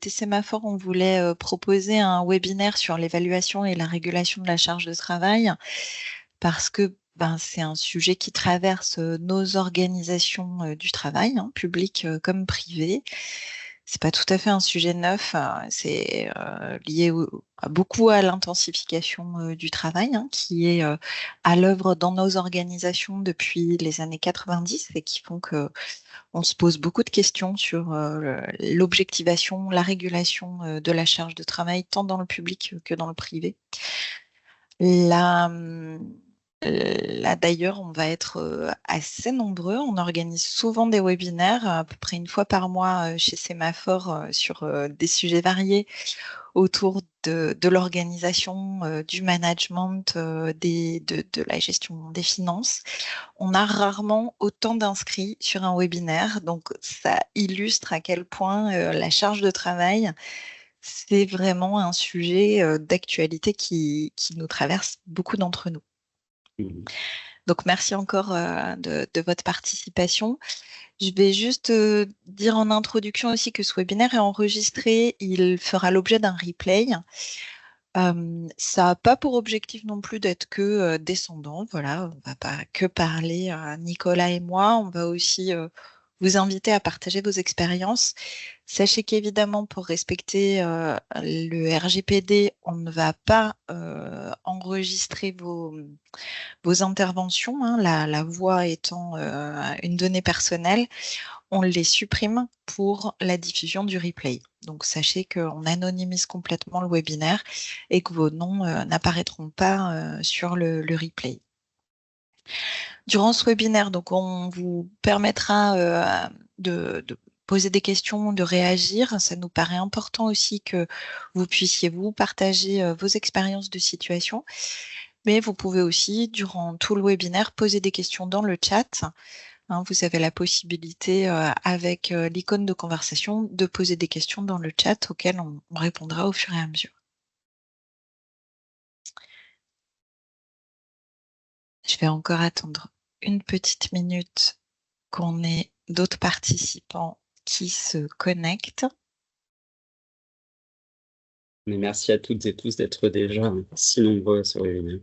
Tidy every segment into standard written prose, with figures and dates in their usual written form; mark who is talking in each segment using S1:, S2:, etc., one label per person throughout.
S1: côté Sémaphore, on voulait proposer un webinaire sur l'évaluation et la régulation de la charge de travail parce que c'est un sujet qui traverse nos organisations du travail, hein, publiques comme privées. C'est pas tout à fait un sujet neuf, c'est lié beaucoup à l'intensification du travail, hein, qui est à l'œuvre dans nos organisations depuis les années 90 et qui font que on se pose beaucoup de questions sur l'objectivation, la régulation de la charge de travail, tant dans le public que dans le privé. Là, d'ailleurs, on va être assez nombreux. On organise souvent des webinaires, à peu près une fois par mois chez Sémaphore, sur des sujets variés autour de l'organisation, du management, de la gestion des finances. On a rarement autant d'inscrits sur un webinaire, donc ça illustre à quel point la charge de travail, c'est vraiment un sujet d'actualité qui nous traverse beaucoup d'entre nous.
S2: Mhm.
S1: Donc merci encore de votre participation. Je vais juste dire en introduction aussi que ce webinaire est enregistré, il fera l'objet d'un replay. Ça n'a pas pour objectif non plus d'être que descendant, voilà, on va pas que parler Nicolas et moi, on va aussi vous inviter à partager vos expériences. Sachez qu'évidemment, pour respecter le RGPD, on ne va pas enregistrer vos interventions, hein, la voix étant une donnée personnelle, on les supprime pour la diffusion du replay. Donc sachez qu'on anonymise complètement le webinaire et que vos noms n'apparaîtront pas sur le replay. Durant ce webinaire, donc on vous permettra de poser des questions, de réagir. Ça nous paraît important aussi que vous puissiez vous partager vos expériences de situation. Mais vous pouvez aussi, durant tout le webinaire, poser des questions dans le chat. Hein, vous avez la possibilité, avec l'icône de conversation, de poser des questions dans le chat auxquelles on répondra au fur et à mesure. Je vais encore attendre une petite minute qu'on ait d'autres participants qui se connectent.
S2: Mais merci à toutes et tous d'être déjà si nombreux sur le webinaire.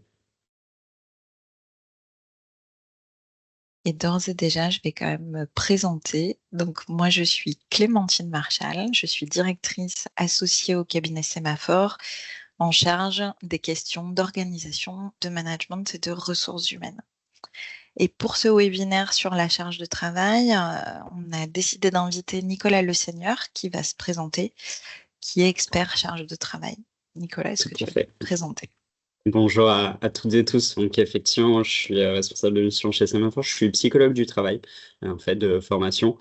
S1: Et d'ores et déjà, je vais quand même me présenter. Donc, moi, je suis Clémentine Marchal. Je suis directrice associée au cabinet Sémaphore en charge des questions d'organisation, de management et de ressources humaines. Et pour ce webinaire sur la charge de travail, on a décidé d'inviter Nicolas Le Seigneur qui va se présenter, qui est expert charge de travail. Nicolas, est-ce que
S2: Tout
S1: tu
S2: à
S1: veux te
S2: fait.
S1: présenter?
S2: Bonjour à toutes et tous. Donc effectivement, je suis responsable de mission chez Sémaphore. Je suis psychologue du travail, en fait, de formation.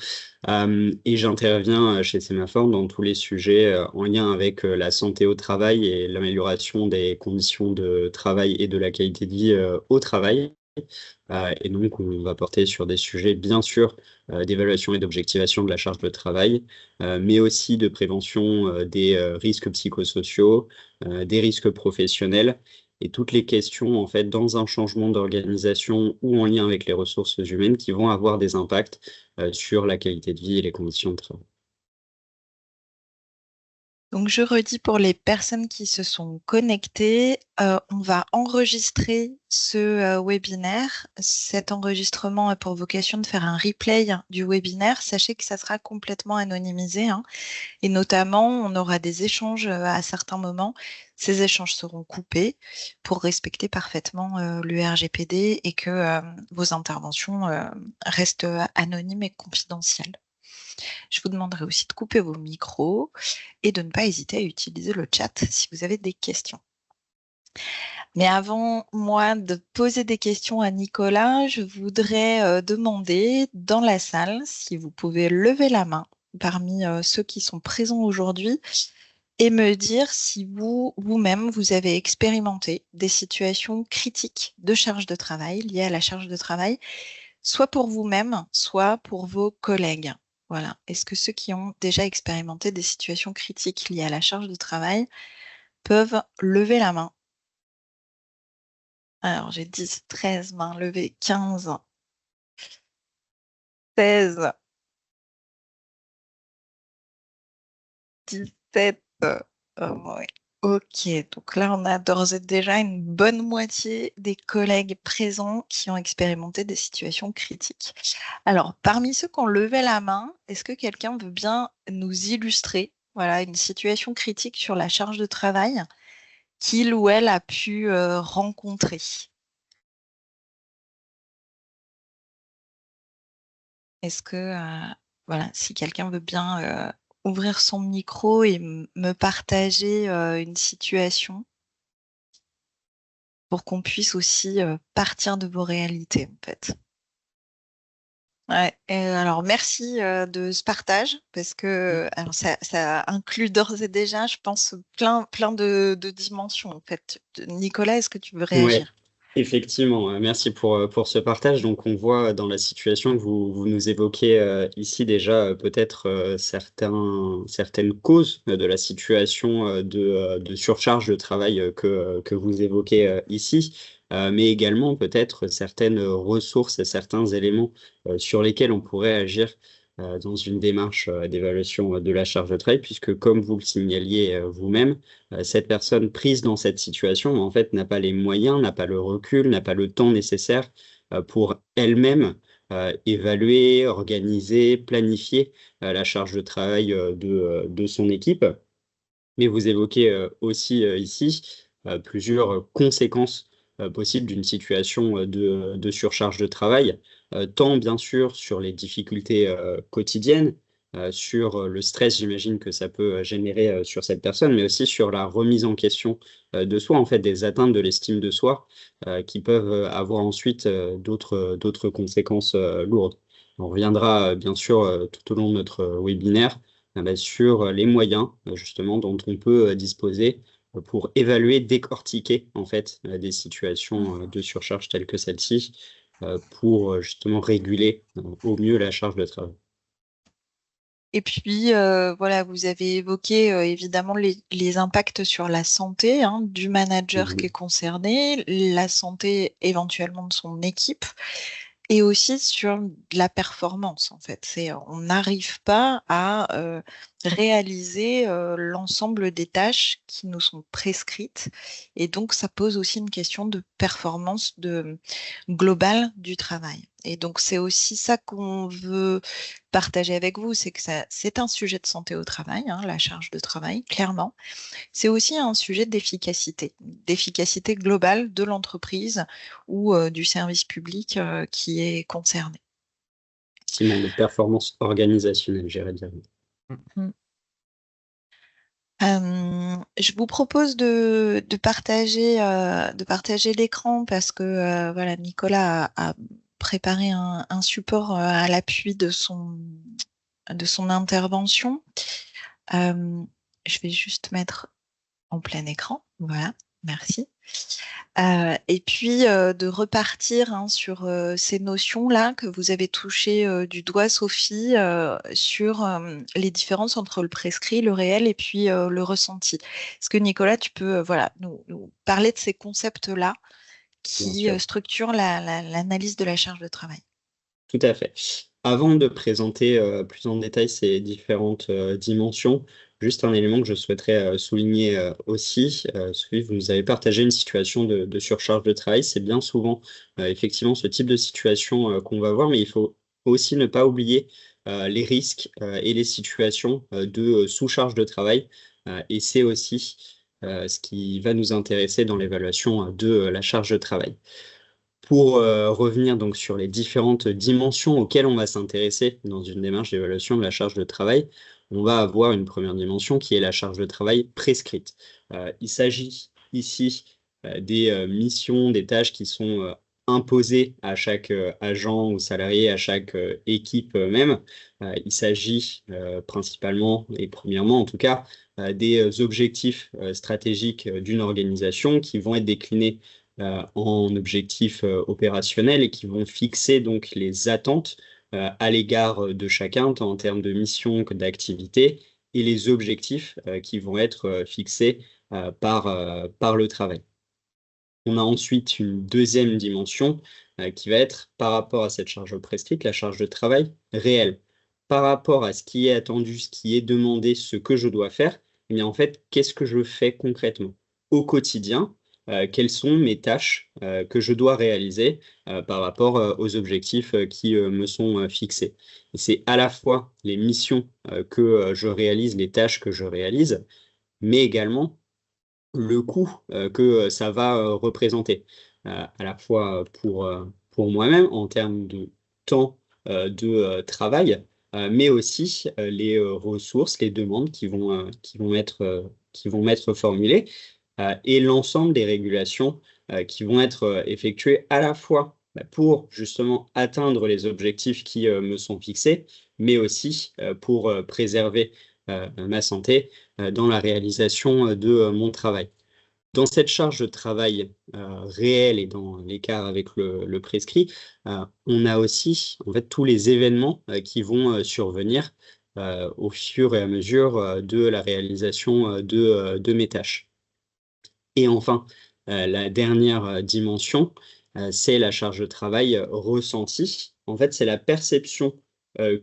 S2: Et j'interviens chez Sémaphore dans tous les sujets en lien avec la santé au travail et l'amélioration des conditions de travail et de la qualité de vie au travail. Et donc, on va porter sur des sujets, bien sûr, d'évaluation et d'objectivation de la charge de travail, mais aussi de prévention des risques psychosociaux, des risques professionnels et toutes les questions, en fait, dans un changement d'organisation ou en lien avec les ressources humaines qui vont avoir des impacts sur la qualité de vie et les conditions de travail.
S1: Donc, je redis pour les personnes qui se sont connectées, on va enregistrer ce webinaire. Cet enregistrement a pour vocation de faire un replay du webinaire. Sachez que ça sera complètement anonymisé, hein, et notamment, on aura des échanges à certains moments. Ces échanges seront coupés pour respecter parfaitement le RGPD et que vos interventions restent anonymes et confidentielles. Je vous demanderai aussi de couper vos micros et de ne pas hésiter à utiliser le chat si vous avez des questions. Mais avant, moi, de poser des questions à Nicolas, je voudrais demander dans la salle si vous pouvez lever la main parmi ceux qui sont présents aujourd'hui et me dire si vous-même, vous avez expérimenté des situations critiques de charge de travail, liées à la charge de travail, soit pour vous-même, soit pour vos collègues. Voilà. Est-ce que ceux qui ont déjà expérimenté des situations critiques liées à la charge de travail peuvent lever la main? Alors, j'ai 10, 13 mains levées, 15, 16, 10, tête. Ouais. Ok, donc là, on a d'ores et déjà une bonne moitié des collègues présents qui ont expérimenté des situations critiques. Alors, parmi ceux qui ont levé la main, est-ce que quelqu'un veut bien nous illustrer, voilà, une situation critique sur la charge de travail qu'il ou elle a pu rencontrer? Est-ce que, voilà, si quelqu'un veut bien ouvrir son micro et me partager une situation pour qu'on puisse aussi partir de vos réalités, en fait. Ouais, et alors merci de ce partage parce que alors ça inclut d'ores et déjà, je pense, plein de dimensions en fait. Nicolas, est-ce que tu veux
S2: Ouais,
S1: réagir?
S2: effectivement, merci pour ce partage. Donc on voit dans la situation que vous nous évoquez, ici déjà, peut-être, certaines causes, de la situation, de surcharge de travail, que vous évoquez, ici. Mais également peut-être certaines, ressources et certains éléments, sur lesquels on pourrait agir, dans une démarche, d'évaluation, de la charge de travail puisque comme vous le signaliez, vous-même, cette personne prise dans cette situation, en fait, n'a pas les moyens, n'a pas le recul, n'a pas le temps nécessaire, pour elle-même, évaluer, organiser, planifier, la charge de travail, de son équipe. Mais vous évoquez, aussi, ici, plusieurs conséquences, possibles d'une situation, de surcharge de travail, tant bien sûr sur les difficultés, quotidiennes, sur, le stress j'imagine que ça peut, générer, sur cette personne, mais aussi sur la remise en question, de soi, en fait, des atteintes de l'estime de soi, qui peuvent, avoir ensuite, d'autres conséquences, lourdes. On reviendra, bien sûr, tout au long de notre, webinaire, sur les moyens, justement dont on peut, disposer, pour évaluer, décortiquer en fait, des situations, de surcharge telles que celle-ci, pour, justement réguler, au mieux la charge de travail.
S1: Et puis voilà, vous avez évoqué évidemment les impacts sur la santé hein, du manager qui est
S2: Mmh.
S1: concerné, la santé éventuellement de son équipe. Et aussi sur la performance, en fait. On n'arrive pas à réaliser l'ensemble des tâches qui nous sont prescrites. Et donc, ça pose aussi une question de performance globale du travail. Et donc, c'est aussi ça qu'on veut partager avec vous, c'est que c'est un sujet de santé au travail, hein, la charge de travail, clairement. C'est aussi un sujet d'efficacité globale de l'entreprise ou du service public qui est concerné.
S2: Effectivement, de performance organisationnelle, j'irais dire.
S1: Mm. Je vous propose de partager l'écran parce que voilà, Nicolas a préparé un support à l'appui de son intervention. Je vais juste mettre en plein écran. Voilà, merci. Et puis de repartir hein, sur ces notions-là que vous avez touchées du doigt, Sophie, sur les différences entre le prescrit, le réel et puis le ressenti. Est-ce que Nicolas, tu peux voilà, nous parler de ces concepts-là
S2: Bien
S1: qui
S2: sûr.
S1: structurent l'analyse de la charge de travail?
S2: Tout à fait. Avant de présenter, plus en détail ces différentes, dimensions, juste un élément que je souhaiterais, souligner, aussi, Sophie, vous nous avez partagé une situation de surcharge de travail. C'est bien souvent, effectivement ce type de situation, qu'on va voir, mais il faut aussi ne pas oublier, les risques, et les situations, de, sous-charge de travail, et c'est aussi, ce qui va nous intéresser dans l'évaluation, de, la charge de travail. Pour, revenir donc sur les différentes dimensions auxquelles on va s'intéresser dans une démarche d'évaluation de la charge de travail, on va avoir une première dimension qui est la charge de travail prescrite. Il s'agit ici, des, missions, des tâches qui sont, imposées à chaque, agent ou salarié, à chaque, équipe, même. Il s'agit, principalement et premièrement en tout cas, des, objectifs, stratégiques, d'une organisation qui vont être déclinés en objectifs, opérationnels et qui vont fixer donc les attentes, à l'égard, de chacun, tant en termes de mission que d'activité et les objectifs, qui vont être, fixés, par le travail. On a ensuite une deuxième dimension, qui va être par rapport à cette charge prescrite, la charge de travail réelle. Par rapport à ce qui est attendu, ce qui est demandé, ce que je dois faire, eh bien, en fait, qu'est-ce que je fais concrètement au quotidien? Quelles sont mes tâches que je dois réaliser par rapport aux objectifs qui me sont fixés? Et c'est à la fois les missions que je réalise, les tâches que je réalise, mais également le coût que ça va représenter, à la fois pour moi-même en termes de temps de travail, mais aussi les ressources, les demandes qui vont m'être formulées, et l'ensemble des régulations qui vont être effectuées à la fois pour justement atteindre les objectifs qui me sont fixés, mais aussi pour préserver ma santé dans la réalisation de mon travail. Dans cette charge de travail réelle et dans l'écart avec le prescrit, on a aussi en fait tous les événements qui vont survenir au fur et à mesure de la réalisation de mes tâches. Et enfin, la dernière dimension, c'est la charge de travail ressentie. En fait, c'est la perception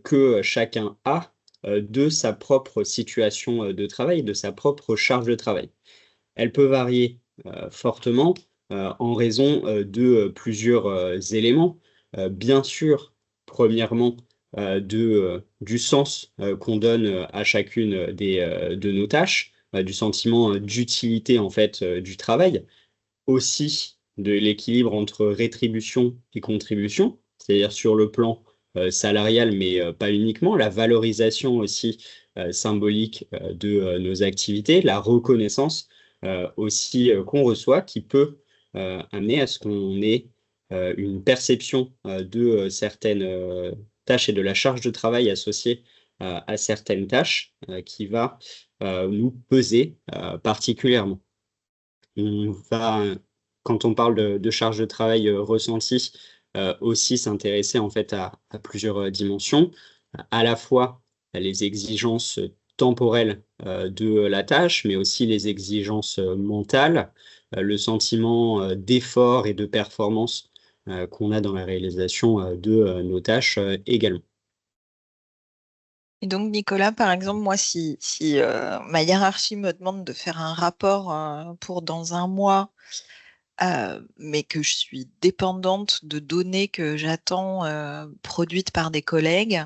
S2: que chacun a de sa propre situation de travail, de sa propre charge de travail. Elle peut varier fortement en raison de plusieurs éléments. Bien sûr, premièrement, du sens qu'on donne à chacune de nos tâches, du sentiment d'utilité en fait du travail, aussi de l'équilibre entre rétribution et contribution, c'est-à-dire sur le plan salarial, mais pas uniquement, la valorisation aussi symbolique de nos activités, la reconnaissance aussi qu'on reçoit, qui peut amener à ce qu'on ait une perception de certaines tâches et de la charge de travail associée à certaines tâches qui va nous peser particulièrement. On va, quand on parle de charge de travail ressentie, aussi s'intéresser en fait à plusieurs dimensions, à la fois les exigences temporelles de la tâche, mais aussi les exigences mentales, le sentiment d'effort et de performance qu'on a dans la réalisation de nos tâches également.
S1: Et donc, Nicolas, par exemple, moi, si ma hiérarchie me demande de faire un rapport pour dans un mois, mais que je suis dépendante de données que j'attends produites par des collègues,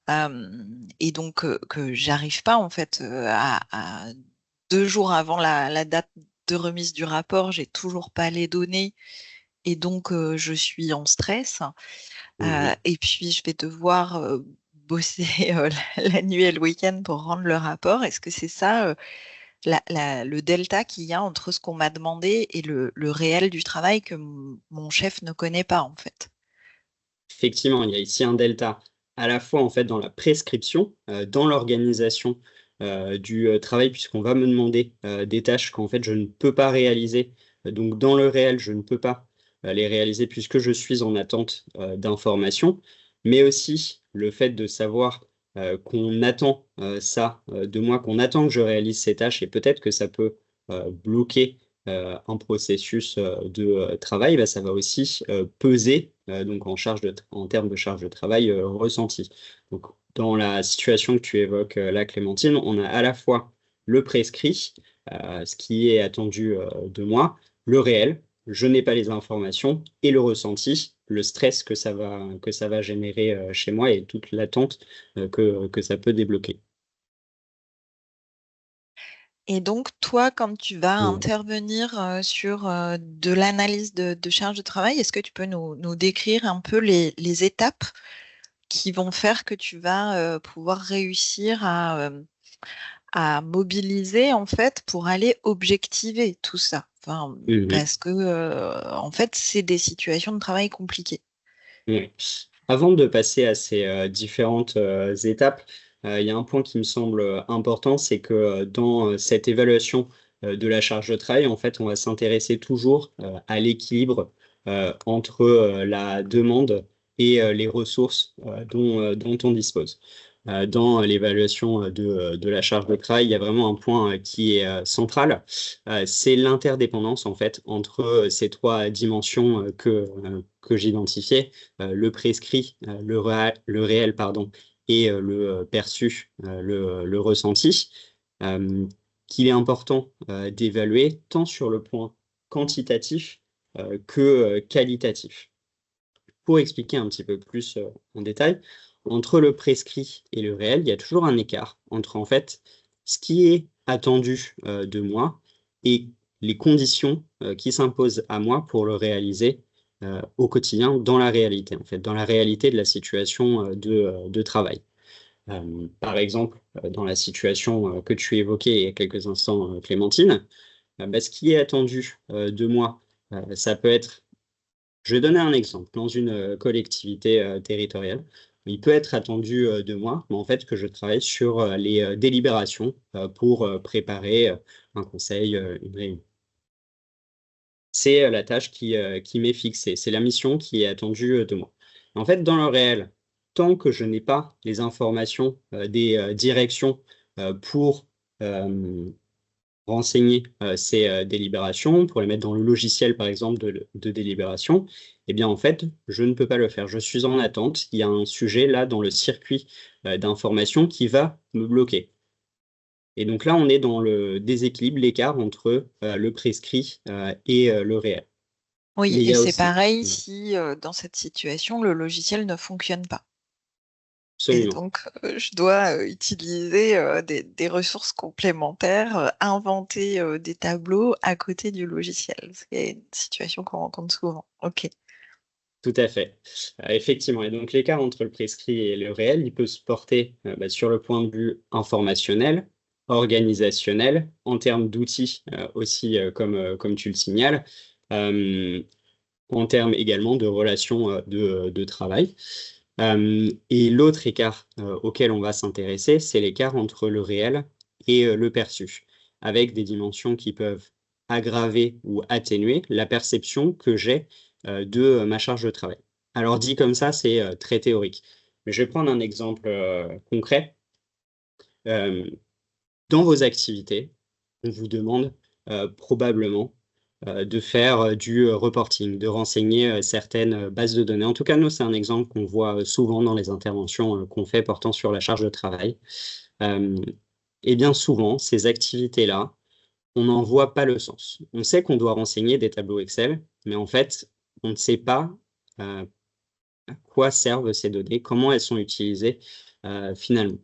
S1: et donc que j'arrive pas, en fait, à 2 jours avant la date de remise du rapport, j'ai toujours pas les données, et donc je suis en stress.
S2: Mmh.
S1: Et puis, je vais devoir bosser la nuit et le week-end pour rendre le rapport. Est-ce que c'est ça, le delta qu'il y a entre ce qu'on m'a demandé et le réel du travail que mon chef ne connaît pas, en fait?
S2: Effectivement, il y a ici un delta, à la fois en fait dans la prescription, dans l'organisation, du, travail puisqu'on va me demander, des tâches qu'en fait je ne peux pas réaliser. Donc dans le réel, je ne peux pas, les réaliser puisque je suis en attente, d'informations. Mais aussi le fait de savoir, qu'on attend, ça, de moi, qu'on attend que je réalise ces tâches et peut-être que ça peut, bloquer un processus de travail, bah, ça va aussi peser donc en termes de charge de travail ressentie. Donc, dans la situation que tu évoques là, Clémentine, on a à la fois le prescrit, ce qui est attendu de moi, le réel, je n'ai pas les informations, et le ressenti, le stress que ça va générer chez moi et toute l'attente que ça peut débloquer.
S1: Et donc, toi, quand tu vas
S2: Mmh.
S1: intervenir sur de l'analyse de charge de travail, est-ce que tu peux nous décrire un peu les étapes qui vont faire que tu vas pouvoir réussir à mobiliser, en fait, pour aller objectiver tout ça? Enfin,
S2: Mmh.
S1: parce que, en fait, c'est des situations de travail compliquées.
S2: Ouais. Avant de passer à ces, différentes, étapes, il y a un point qui me semble, important, c'est que, dans, cette évaluation, de la charge de travail, en fait, on va s'intéresser toujours, à l'équilibre, entre, la demande et les ressources, dont on dispose. Dans l'évaluation, de la charge de travail, il y a vraiment un point, qui est, central, c'est l'interdépendance, en fait, entre, ces 3 dimensions, que j'identifiais, le prescrit, le réel pardon et le perçu, le ressenti. Hem, qu'il est important d'évaluer tant sur le point quantitatif que qualitatif. Pour expliquer un petit peu plus en détail, entre le prescrit et le réel, il y a toujours un écart entre en fait ce qui est attendu de moi et les conditions qui s'imposent à moi pour le réaliser au quotidien dans la réalité, en fait, dans la réalité de la situation de travail. Par exemple, dans la situation que tu évoquais il y a quelques instants, Clémentine, ce qui est attendu de moi, ça peut être, je vais donner un exemple, dans une collectivité territoriale, il peut être attendu de moi, mais en fait, que je travaille sur les délibérations pour préparer un conseil, une réunion. C'est la tâche qui m'est fixée, c'est la mission qui est attendue de moi. En fait, dans le réel, tant que je n'ai pas les informations des directions pour renseigner ces délibérations, pour les mettre dans le logiciel, par exemple, de délibération, eh bien, en fait, je ne peux pas le faire. Je suis en attente. Il y a un sujet là dans le circuit d'information qui va me bloquer. Et donc là, on est dans le déséquilibre, l'écart entre le prescrit et le réel.
S1: Oui,
S2: Mais il y
S1: et
S2: a
S1: c'est
S2: aussi,
S1: pareil si dans cette situation, le logiciel ne fonctionne pas. Et
S2: absolument,
S1: donc, je dois utiliser des ressources complémentaires, inventer des tableaux à côté du logiciel. C'est une situation qu'on rencontre souvent. OK.
S2: tout à fait. Effectivement. Et donc l'écart entre le prescrit et le réel, il peut se porter sur le point de vue informationnel, organisationnel, en termes d'outils aussi, comme tu le signales, euh, en termes également de relations de travail. Et l'autre écart auquel on va s'intéresser, c'est l'écart entre le réel et le perçu, avec des dimensions qui peuvent aggraver ou atténuer la perception que j'ai de ma charge de travail. Alors dit comme ça, c'est très théorique. Mais je vais prendre un exemple concret. Euh, Dans vos activités, on vous demande probablement de faire du reporting, de renseigner certaines bases de données. En tout cas, nous, c'est un exemple qu'on voit souvent dans les interventions qu'on fait portant sur la charge de travail. Euh, et bien souvent, ces activités-là, on n'en voit pas le sens. On sait qu'on doit renseigner des tableaux Excel, mais en fait, on ne sait pas à quoi servent ces données, comment elles sont utilisées finalement.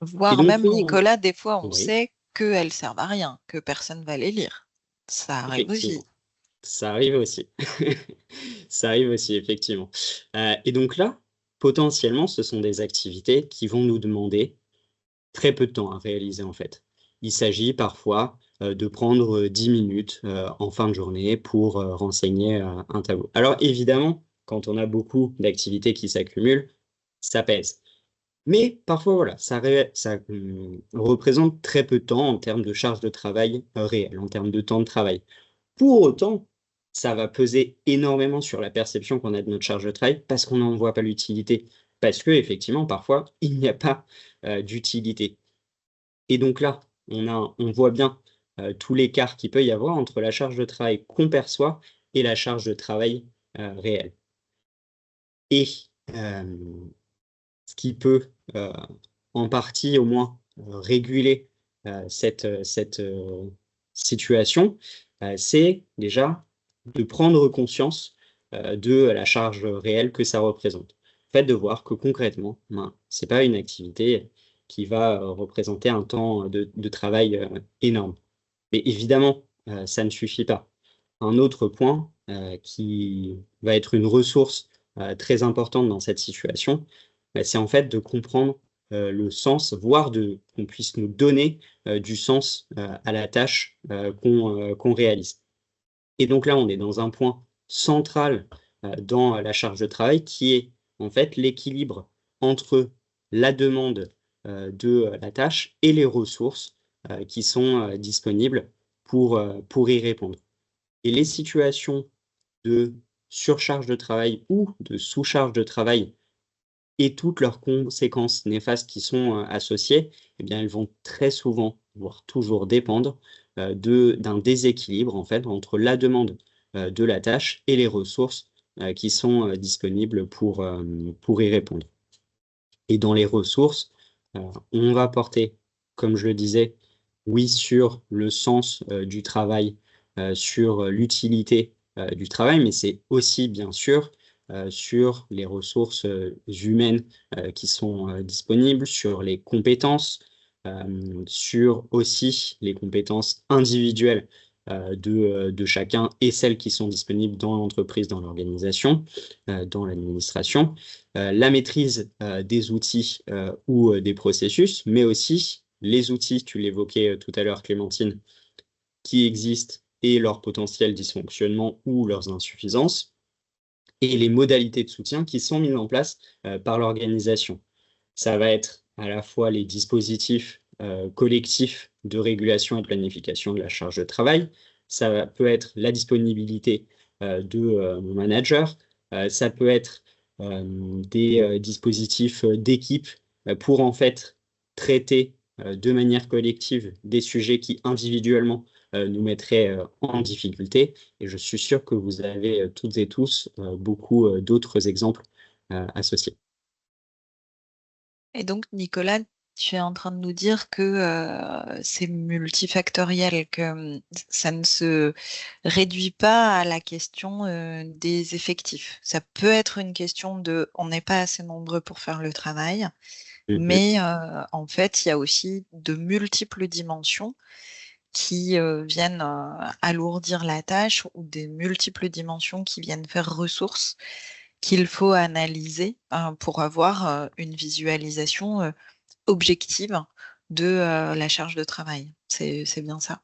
S2: Et
S1: Voire
S2: donc,
S1: même,
S2: pour...
S1: Nicolas, des fois, on
S2: Oui,
S1: sait qu'elles servent à rien, que personne va les lire. Ça arrive aussi.
S2: effectivement. Ça arrive aussi. Ça arrive aussi, effectivement. Et donc là, potentiellement, ce sont des activités qui vont nous demander très peu de temps à réaliser, en fait. Il s'agit parfois de prendre 10 minutes en fin de journée pour renseigner un tableau. Alors évidemment, quand on a beaucoup d'activités qui s'accumulent, ça pèse. Mais parfois, voilà, ça représente très peu de temps en termes de charge de travail réelle, en termes de temps de travail. Pour autant, ça va peser énormément sur la perception qu'on a de notre charge de travail parce qu'on n'en voit pas l'utilité. Parce que, effectivement, parfois, il n'y a pas d'utilité. Et donc là, on voit bien tout l'écart qu'il peut y avoir entre la charge de travail qu'on perçoit et la charge de travail réelle. Et ce qui peut, en partie au moins, réguler cette situation, c'est déjà de prendre conscience de la charge réelle que ça représente. Le fait de voir que concrètement, c'est pas une activité qui va représenter un temps de travail énorme. Mais évidemment, ça ne suffit pas. Un autre point qui va être une ressource très importante dans cette situation, c'est en fait de comprendre le sens, voire qu'on puisse nous donner du sens à la tâche qu'on réalise. Et donc là, on est dans un point central dans la charge de travail qui est en fait l'équilibre entre la demande de la tâche et les ressources qui sont disponibles pour y répondre. Et les situations de surcharge de travail ou de sous-charge de travail et toutes leurs conséquences néfastes qui sont associées, eh bien, elles vont très souvent, voire toujours dépendre d'un déséquilibre en fait entre la demande de la tâche et les ressources qui sont disponibles pour y répondre. Et dans les ressources, on va porter, comme je le disais, oui, sur le sens du travail, sur l'utilité du travail, mais c'est aussi, bien sûr, sur les ressources humaines qui sont disponibles, sur les compétences, sur aussi les compétences individuelles de chacun et celles qui sont disponibles dans l'entreprise, dans l'organisation, dans l'administration, la maîtrise des outils ou des processus, mais aussi les outils, tu l'évoquais tout à l'heure, Clémentine, qui existent et leur potentiel dysfonctionnement ou leurs insuffisances, et les modalités de soutien qui sont mises en place par l'organisation. Ça va être à la fois les dispositifs collectifs de régulation et de planification de la charge de travail, ça peut être la disponibilité de mon manager, ça peut être des dispositifs d'équipe pour en fait traiter de manière collective des sujets qui individuellement nous mettraient en difficulté. Et je suis sûr que vous avez toutes et tous beaucoup d'autres exemples associés.
S1: Et donc, Nicolas, tu es en train de nous dire que c'est multifactoriel, que ça ne se réduit pas à la question des effectifs. Ça peut être une question de on n'est pas assez nombreux pour faire le travail,
S2: Mhm.
S1: mais en fait, il y a aussi de multiples dimensions qui viennent alourdir la tâche ou des multiples dimensions qui viennent faire ressources qu'il faut analyser pour avoir une visualisation objective de la charge de travail. C'est bien ça.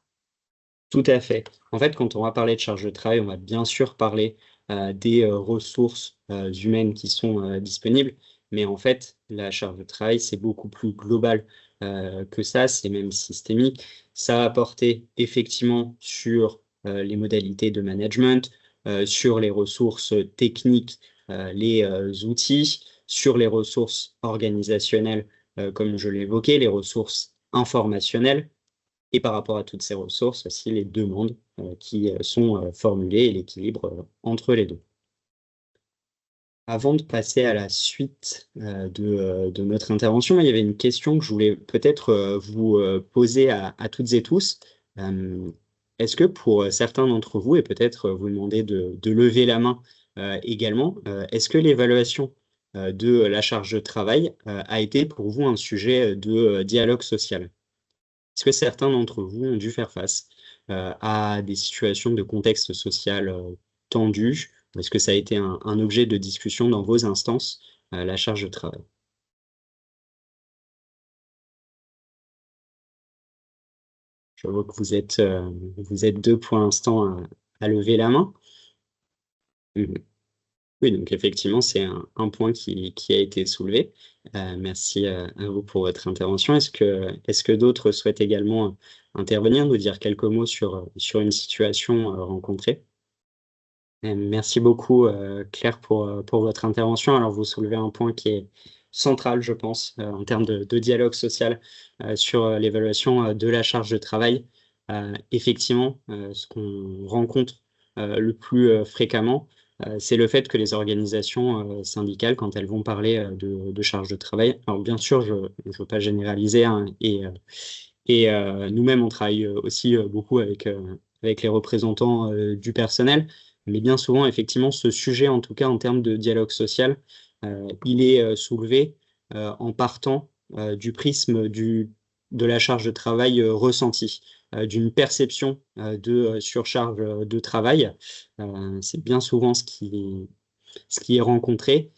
S2: Tout à fait. En fait, quand on va parler de charge de travail, on va bien sûr parler des ressources humaines qui sont disponibles, mais en fait, la charge de travail, c'est beaucoup plus global que ça, c'est même systémique. Ça va porter effectivement sur les modalités de management, sur les ressources techniques, les outils, sur les ressources organisationnelles, comme je l'évoquais, les ressources informationnelles, et par rapport à toutes ces ressources aussi les demandes qui sont formulées et l'équilibre entre les deux. Avant de passer à la suite de notre intervention, il y avait une question que je voulais peut-être vous poser à toutes et tous. Euh, Est-ce que pour certains d'entre vous, et peut-être vous demander de lever la main également, est-ce que l'évaluation de la charge de travail a été pour vous un sujet de dialogue social? Est-ce que certains d'entre vous ont dû faire face à des situations de contexte social tendu? Ou est-ce que ça a été un objet de discussion dans vos instances, la charge de travail? Je vois que vous êtes deux pour l'instant à lever la main. Mhm. Oui, donc effectivement, c'est un point qui a été soulevé. Merci à vous pour votre intervention. Est-ce que d'autres souhaitent également intervenir, nous dire quelques mots sur une situation rencontrée? Merci beaucoup, Claire, pour votre intervention. Alors, vous soulevez un point qui est central, je pense, en termes de dialogue social sur l'évaluation de la charge de travail. Effectivement, ce qu'on rencontre le plus fréquemment, c'est le fait que les organisations syndicales, quand elles vont parler de charge de travail, alors bien sûr, je ne veux pas généraliser, hein, et nous-mêmes, on travaille aussi beaucoup avec les représentants du personnel. Mais bien souvent, effectivement, ce sujet, en tout cas en termes de dialogue social, il est soulevé en partant du prisme de la charge de travail ressentie, d'une perception de surcharge de travail. C'est bien souvent ce qui est rencontré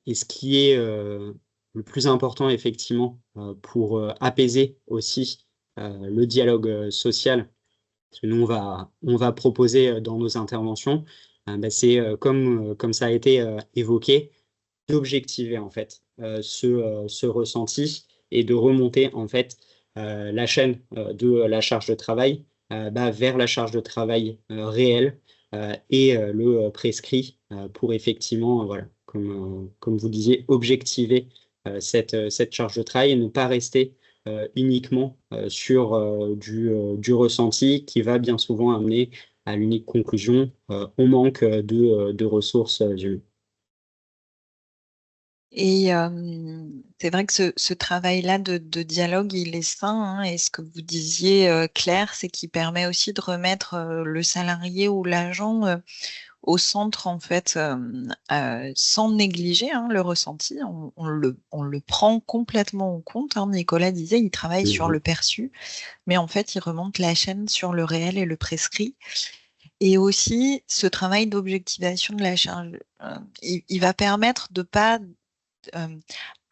S2: et ce qui est le plus important, effectivement, pour apaiser aussi le dialogue social, parce que nous, on va proposer dans nos interventions, bah, c'est comme ça a été évoqué, d'objectiver en fait ce ressenti et de remonter en fait la chaîne de la charge de travail bah, vers la charge de travail réelle et le prescrit pour effectivement, voilà, comme vous disiez, objectiver cette charge de travail et ne pas rester uniquement sur du ressenti qui va bien souvent amener à l'unique conclusion, on manque de ressources humaines.
S1: Et c'est vrai que ce travail-là de dialogue, il est sain, hein, et ce que vous disiez, Claire, c'est qu'il permet aussi de remettre le salarié ou l'agent au centre, en fait, sans négliger, hein, le ressenti. On le prend complètement en compte, hein. Nicolas disait, il travaille sur le perçu, mais en fait, il remonte la chaîne sur le réel et le prescrit. Et aussi, ce travail d'objectivation de la charge, il va permettre de pas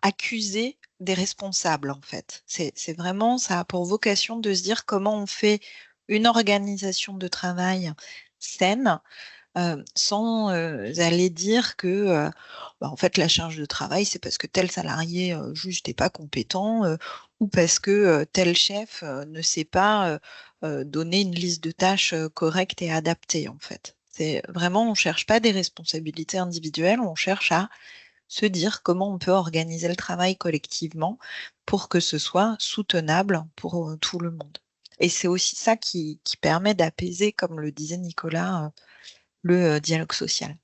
S1: accuser des responsables, en fait. C'est vraiment, ça a pour vocation de se dire comment on fait une organisation de travail saine, sans aller dire que en fait la charge de travail c'est parce que tel salarié juste n'est pas compétent, ou parce que tel chef ne sait pas donner une liste de tâches correcte et adaptée, en fait. C'est vraiment, on cherche pas des responsabilités individuelles, on cherche à se dire comment on peut organiser le travail collectivement pour que ce soit soutenable pour tout le monde. Et c'est aussi ça qui permet d'apaiser, comme le disait Nicolas, le dialogue social.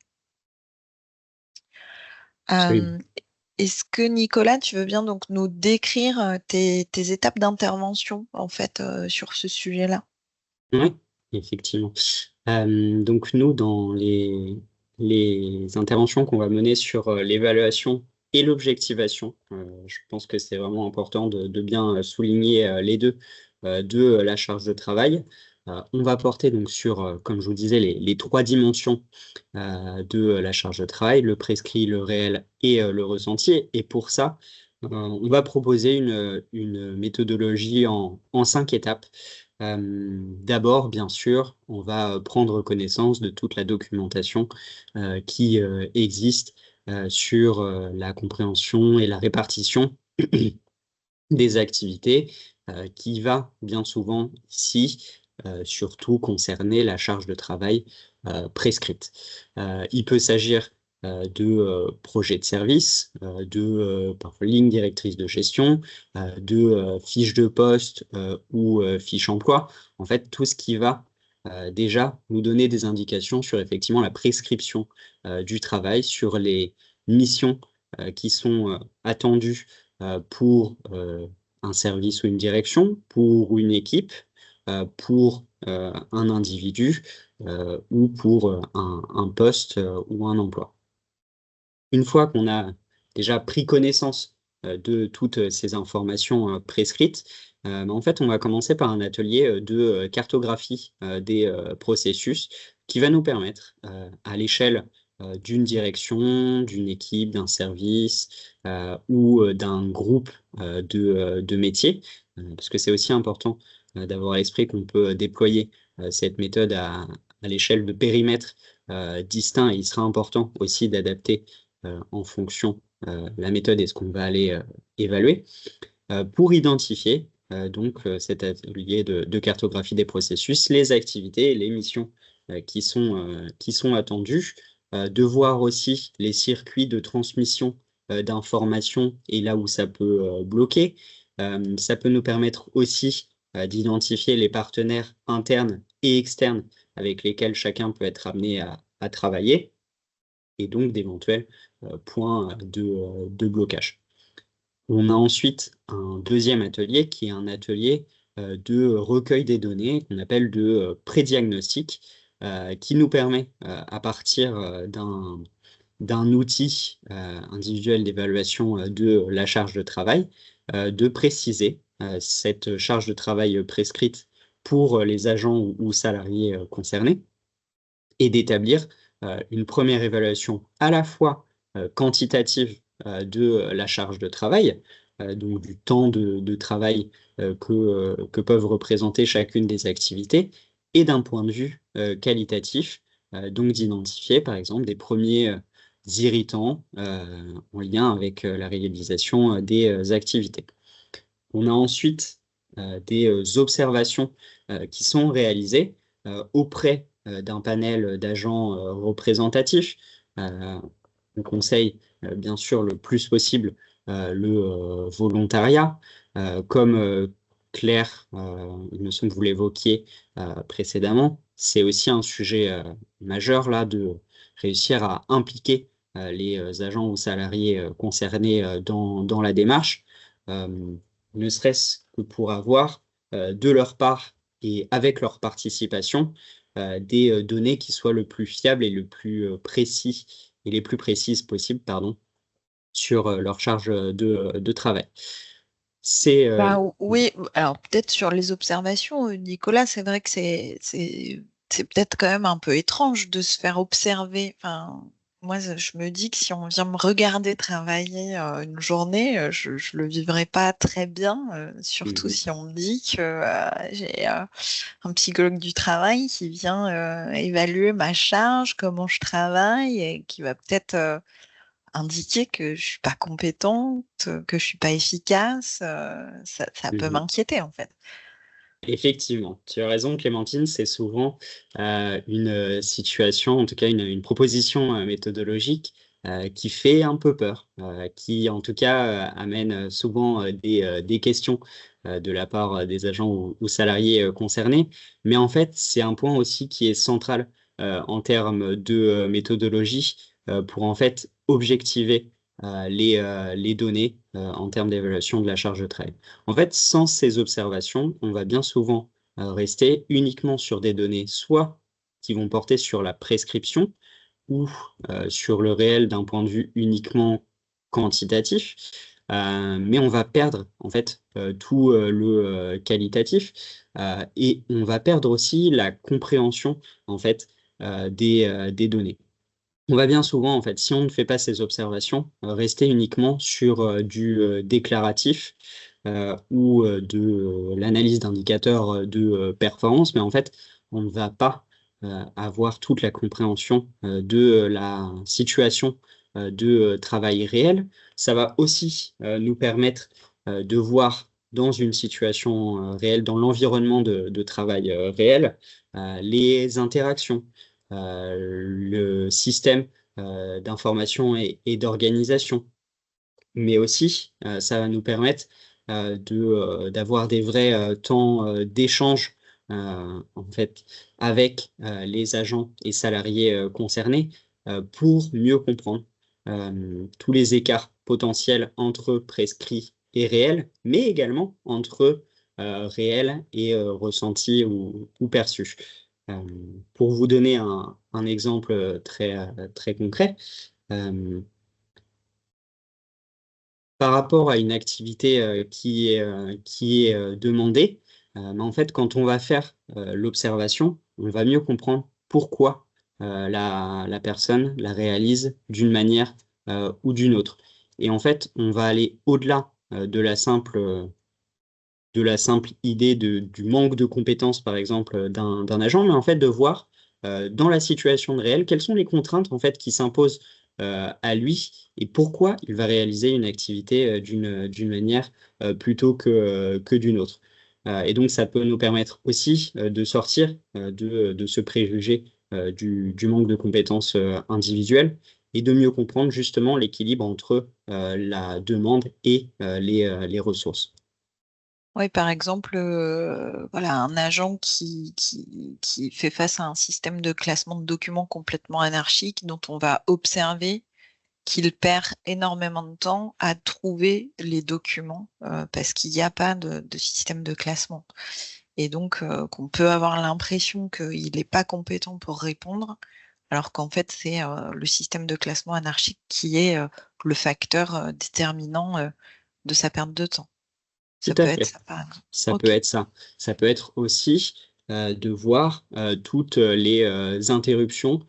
S2: Absolument.
S1: Est-ce que Nicolas, tu veux bien donc nous décrire tes étapes d'intervention, en fait, sur ce sujet-là?
S2: Oui, effectivement. Donc nous, dans les interventions qu'on va mener sur l'évaluation et l'objectivation, je pense que c'est vraiment important de bien souligner les deux de la charge de travail. On va porter donc sur, comme je vous disais, les trois dimensions de la charge de travail, le prescrit, le réel et le ressenti. Et pour ça, on va proposer une méthodologie en 5 étapes. D'abord, bien sûr, on va prendre connaissance de toute la documentation qui existe sur la compréhension et la répartition des activités, qui va bien souvent ici surtout concerner la charge de travail prescrite. Il peut s'agir de projets de service, de parfois lignes directrices de gestion, de fiches de poste ou fiches emploi. En fait, tout ce qui va déjà nous donner des indications sur effectivement la prescription du travail, sur les missions qui sont attendues pour un service ou une direction, pour une équipe, pour un individu ou pour un poste ou un emploi. Une fois qu'on a déjà pris connaissance de toutes ces informations prescrites, en fait, on va commencer par un atelier de cartographie des processus qui va nous permettre, à l'échelle d'une direction, d'une équipe, d'un service ou d'un groupe de métiers, parce que c'est aussi important d'avoir à l'esprit qu'on peut déployer cette méthode à l'échelle de périmètres distincts, et il sera important aussi d'adapter en fonction la méthode et ce qu'on va aller évaluer, pour identifier cet atelier de cartographie des processus, les activités et les missions qui sont attendues, de voir aussi les circuits de transmission d'informations et là où ça peut bloquer. Ça peut nous permettre aussi d'identifier les partenaires internes et externes avec lesquels chacun peut être amené à travailler, et donc d'éventuels points de blocage. On a ensuite un deuxième atelier qui est un atelier de recueil des données qu'on appelle de prédiagnostic, qui nous permet, à partir d'un outil individuel d'évaluation de la charge de travail, de préciser cette charge de travail prescrite pour les agents ou salariés concernés, et d'établir une première évaluation à la fois quantitative de la charge de travail, donc du temps de travail que peuvent représenter chacune des activités, et d'un point de vue qualitatif, donc d'identifier par exemple des premiers irritants en lien avec la réalisation des activités. On a ensuite des observations qui sont réalisées auprès d'un panel d'agents représentatifs. On conseille bien sûr le plus possible le volontariat, comme Claire, il me semble que vous l'évoquiez précédemment. C'est aussi un sujet majeur là, de réussir à impliquer les agents ou salariés concernés dans la démarche, ne serait-ce que pour avoir de leur part et avec leur participation des données qui soient le plus fiables et le plus précis et les plus précises possibles, pardon, sur leur charge de travail. C'est
S1: Bah, oui, alors peut-être sur les observations, Nicolas, c'est vrai que c'est peut-être quand même un peu étrange de se faire observer. Enfin, moi, je me dis que si on vient me regarder travailler une journée, je le vivrais pas très bien, surtout
S2: Mhm.
S1: si on me dit que j'ai un psychologue du travail qui vient évaluer ma charge, comment je travaille, et qui va peut-être indiquer que je suis pas compétente, que je suis pas efficace, ça peut
S2: Mhm.
S1: m'inquiéter en fait.
S2: Effectivement, tu as raison, Clémentine, c'est souvent une situation, en tout cas une proposition méthodologique qui fait un peu peur, qui en tout cas amène souvent des questions de la part des agents ou salariés concernés. Mais en fait, c'est un point aussi qui est central en termes de méthodologie pour en fait objectiver les données en termes d'évaluation de la charge de travail. En fait, sans ces observations, on va bien souvent rester uniquement sur des données soit qui vont porter sur la prescription ou sur le réel d'un point de vue uniquement quantitatif, mais on va perdre en fait tout le qualitatif et on va perdre aussi la compréhension en fait des données. On va bien souvent, en fait, si on ne fait pas ces observations, rester uniquement sur du déclaratif ou de l'analyse d'indicateurs de performance, mais en fait, on ne va pas avoir toute la compréhension de la situation de travail réel. Ça va aussi nous permettre de voir dans une situation réelle, dans l'environnement de travail réel, les interactions, le système d'information et d'organisation. Mais aussi, ça va nous permettre d'avoir des vrais temps d'échange en fait, avec les agents et salariés concernés pour mieux comprendre tous les écarts potentiels entre prescrits et réels, mais également entre réels et ressentis ou perçus. Euh, pour vous donner un exemple très concret, euh, par rapport à une activité qui est demandée, mais en fait, quand on va faire l'observation, on va mieux comprendre pourquoi la personne la réalise d'une manière ou d'une autre. Et en fait, on va aller au-delà de la simple idée du manque de compétences, par exemple, d'un agent, mais en fait de voir dans la situation de réel quelles sont les contraintes en fait qui s'imposent à lui et pourquoi il va réaliser une activité d'une manière plutôt que d'une autre. Et donc ça peut nous permettre aussi de sortir de ce préjugé du manque de compétences individuelles et de mieux comprendre justement l'équilibre entre la demande et les ressources.
S1: Oui, par exemple, voilà, un agent qui fait face à un système de classement de documents complètement anarchique dont on va observer qu'il perd énormément de temps à trouver les documents parce qu'il n'y a pas de système de classement. Et donc, qu'on peut avoir l'impression qu'il n'est pas compétent pour répondre, alors qu'en fait, c'est le système de classement anarchique qui est le facteur déterminant de sa perte de temps.
S2: Tout
S1: Ça peut
S2: à
S1: être
S2: fait.
S1: ça, par exemple.
S2: Ça peut
S1: Ok.
S2: être ça. Ça peut être aussi de voir toutes les interruptions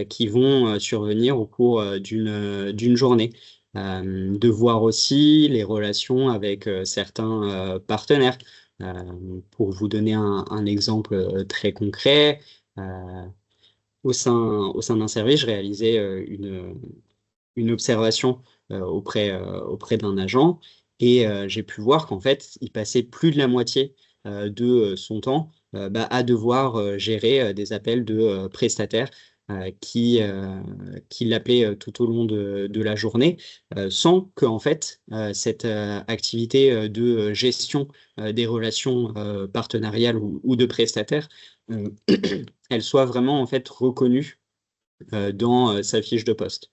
S2: qui vont survenir au cours d'une journée. De voir aussi les relations avec certains partenaires. Pour vous donner un exemple très concret, euh, au sein d'un service, je réalisais une observation auprès d'un agent et j'ai pu voir qu'en fait, il passait plus de la moitié de son temps à devoir gérer des appels de prestataires qui l'appelaient tout au long de la journée, sans que en fait, cette activité de gestion des relations partenariales ou de prestataires, euh, elle soit vraiment en fait reconnue dans sa fiche de poste.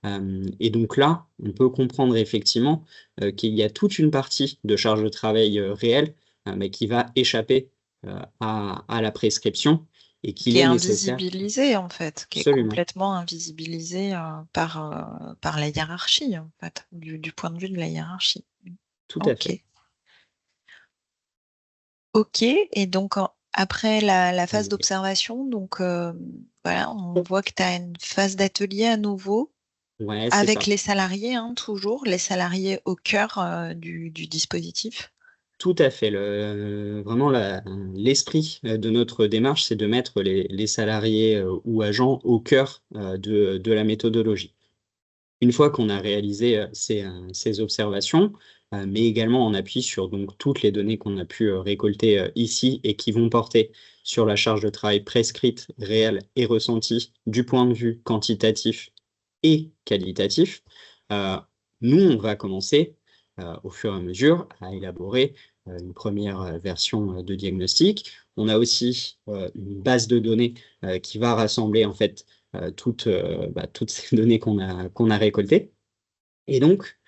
S2: Et donc là, on peut comprendre effectivement qu'il y a toute une partie de charge de travail réelle, mais qui va échapper à la prescription et qu'il
S1: Qui est
S2: est nécessaire.
S1: invisibilisé, en fait, qui est
S2: Absolument,
S1: complètement invisibilisé par la hiérarchie, en fait, du point de vue de la hiérarchie.
S2: tout à
S1: Ok.
S2: fait.
S1: Ok. Et donc, après la phase
S2: Et-
S1: d'observation, donc voilà, on voit que tu as une phase d'atelier à nouveau
S2: Ouais, c'est
S1: avec
S2: ça.
S1: les salariés, hein, toujours, les salariés au cœur du dispositif.
S2: Tout à fait. Vraiment, l'esprit de notre démarche, c'est de mettre les salariés ou agents au cœur de la méthodologie. Une fois qu'on a réalisé ces observations, mais également en appui sur donc, toutes les données qu'on a pu récolter ici et qui vont porter sur la charge de travail prescrite, réelle et ressentie du point de vue quantitatif et qualitatif, euh, nous, on va commencer au fur et à mesure à élaborer une première version de diagnostic. On a aussi une base de données qui va rassembler en fait toutes ces données qu'on a récoltées. Et donc,